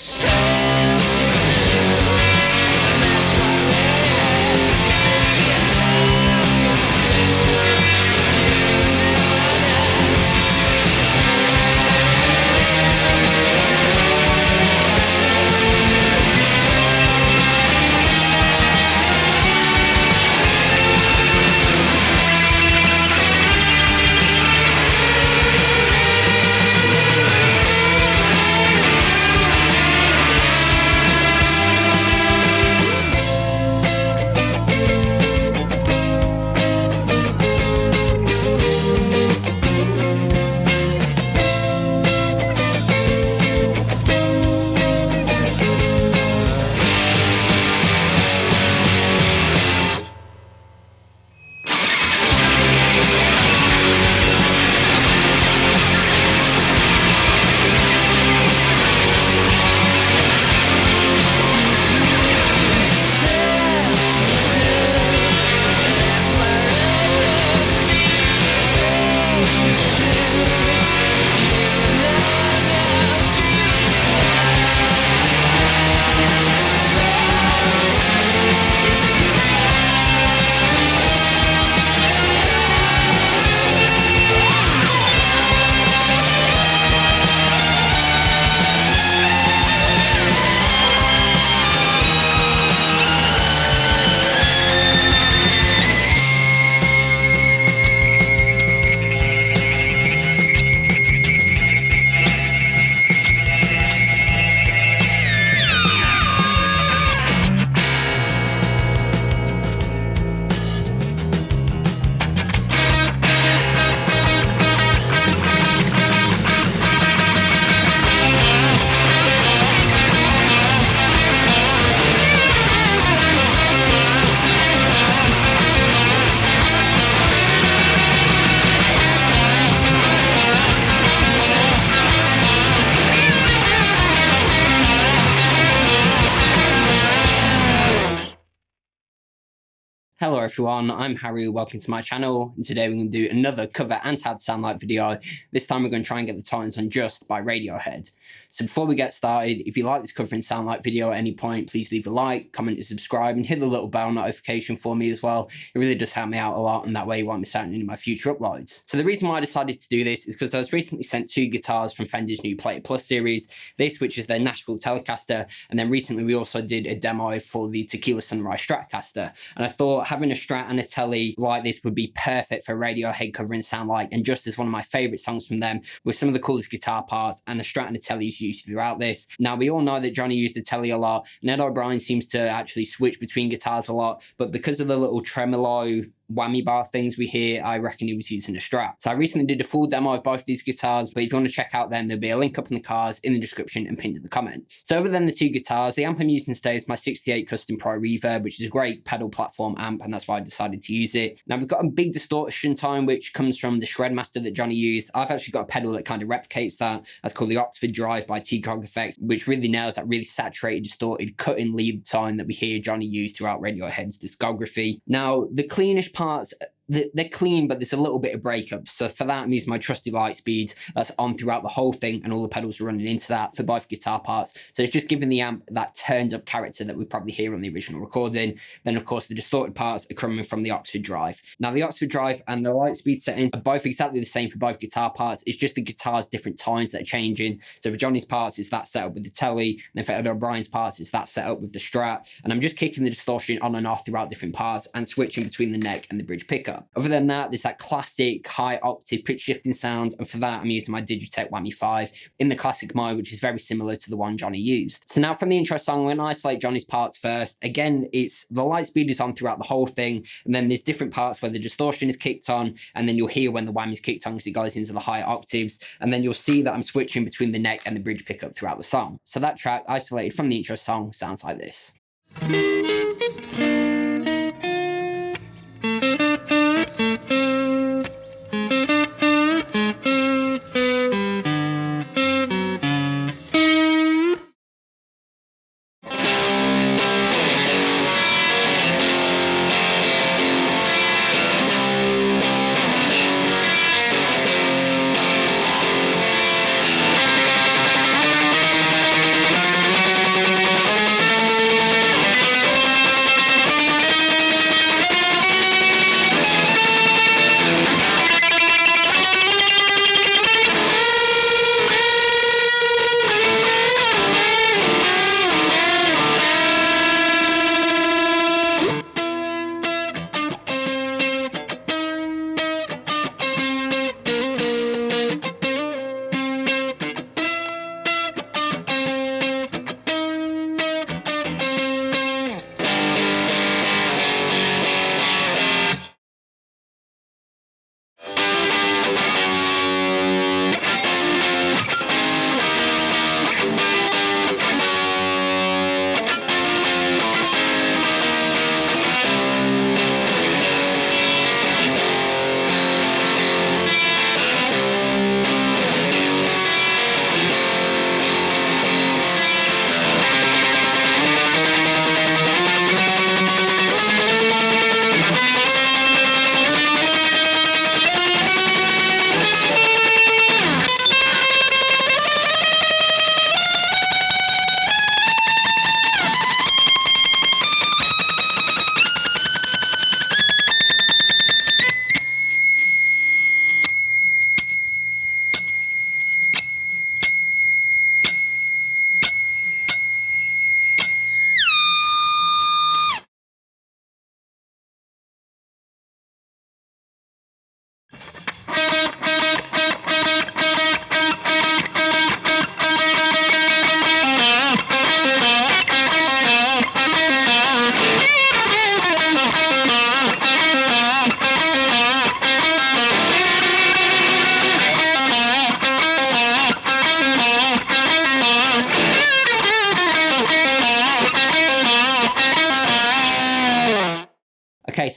yourself, you do, and that's what it is. To yourself, just you, no one else. To yourself. Hello everyone, I'm Harry, welcome to my channel, and today we're going to do another cover anti soundlight video. This time we're going to try and get the Titans on Just by Radiohead. So before we get started, if you like this cover and soundlight video at any point, please leave a like, comment and subscribe, and hit the little bell notification for me as well. It really does help me out a lot, and that way you won't miss out on any of my future uploads. So the reason why I decided to do this is because I was recently sent 2 guitars from Fender's new Player Plus series. This, which is their Nashville Telecaster, and then recently we also did a demo for the Tequila Stratocaster, and I thought having a Strat and a Tele like this would be perfect for Radiohead covering soundlight, and Just is one of my favourite songs from them, with some of the coolest guitar parts, and a Strat and a Tele is used throughout this. Now we all know that Johnny used a Tele a lot, and Ed O'Brien seems to actually switch between guitars a lot, but because of the little tremolo whammy bar things we hear, I reckon he was using a Strat. So I recently did a full demo of both these guitars, but if you want to check out them, there'll be a link up in the cards, in the description, and pinned in the comments. So other than the 2 guitars, the amp I'm using today is my 68 Custom Pro Reverb, which is a great pedal platform amp, and that's why I decided to use it. Now we've got a big distortion tone, which comes from the Shredmaster that Johnny used. I've actually got a pedal that kind of replicates that. That's called the Optiweb Drive by Tkog effects, which really nails that really saturated, distorted, cutting lead tone that we hear Johnny use throughout Radiohead's discography. Now the cleanish parts, they're clean, but there's a little bit of breakup. So for that, I'm using my trusty Lightspeed that's on throughout the whole thing, and all the pedals are running into that for both guitar parts. So it's just giving the amp that turned up character that we probably hear on the original recording. Then of course the distorted parts are coming from the Optiweb Drive. Now the Optiweb Drive and the Lightspeed settings are both exactly the same for both guitar parts. It's just the guitar's different tones that are changing. So for Johnny's parts, it's that setup with the Tele, and then for Ed O'Brien's parts, it's that setup with the Strat. And I'm just kicking the distortion on and off throughout different parts and switching between the neck and the bridge pickup. Other than that, there's that classic high octave pitch shifting sound, and for that I'm using my Digitech Whammy V in the classic mode, which is very similar to the one Johnny used. So now from the intro song, I'm going to isolate Johnny's parts first. Again, it's the Lightspeed is on throughout the whole thing, and then there's different parts where the distortion is kicked on, and then you'll hear when the whammy is kicked on because it goes into the higher octaves, and then you'll see that I'm switching between the neck and the bridge pickup throughout the song. So that track, isolated from the intro song, sounds like this.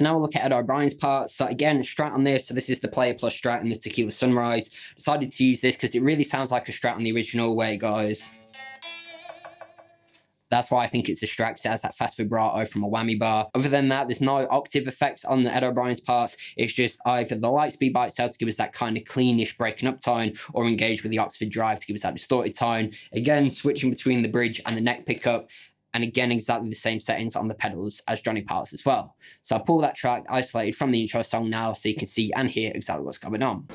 So now we'll look at Ed O'Brien's parts. So again, Strat on this. So this is the Player Plus Strat and the Tequila Sunrise. Decided to use this because it really sounds like a Strat on the original where it goes. That's why I think it's a Strat, because it has that fast vibrato from a whammy bar. Other than that, there's no octave effects on the Ed O'Brien's parts. It's just either the Lightspeed by itself to give us that kind of cleanish breaking up tone, or engage with the Octave drive to give us that distorted tone. Again, switching between the bridge and the neck pickup. And again, exactly the same settings on the pedals as Johnny Parts as well. So I'll pull that track isolated from the intro song now so you can see and hear exactly what's going on.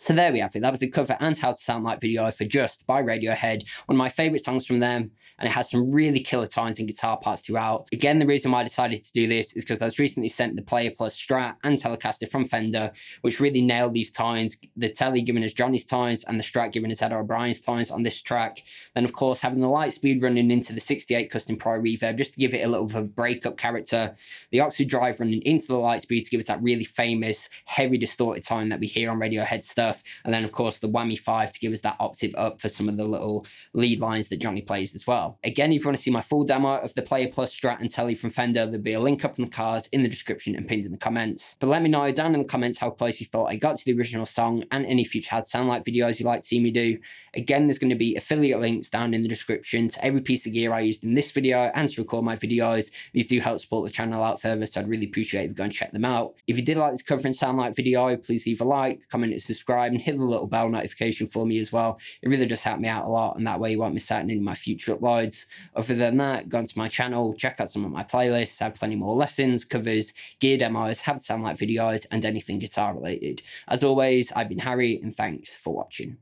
So there we have it. That was the cover and how to sound like video for Just by Radiohead, one of my favourite songs from them, and it has some really killer tones and guitar parts throughout. Again, the reason why I decided to do this is because I was recently sent the Player Plus Strat and Telecaster from Fender, which really nailed these tones. The Tele giving us Johnny's tones and the Strat giving us Ed O'Brien's tones on this track. Then of course having the Lightspeed running into the 68 Custom Pro Reverb just to give it a little bit of a breakup character. The Octave drive running into the Lightspeed to give us that really famous, heavy distorted tone that we hear on Radiohead stuff. And then of course the Whammy 5 to give us that octave up for some of the little lead lines that Johnny plays as well. Again, if you want to see my full demo of the Player Plus Strat and Tele from Fender, there'll be a link up in the cards in the description and pinned in the comments. But let me know down in the comments how close you thought I got to the original song and any future How to Sound Like videos you'd like to see me do. Again, there's going to be affiliate links down in the description to every piece of gear I used in this video and to record my videos. These do help support the channel out further, so I'd really appreciate if you go and check them out. If you did like this cover and sound like video, please leave a like, comment and subscribe, and hit the little bell notification for me as well. It really does help me out a lot, and that way you won't miss out on any of my future uploads. Other than that, go onto my channel, check out some of my playlists. I have plenty more lessons, covers, gear demos, how to sound like videos, and anything guitar related. As always, I've been Harry, and thanks for watching.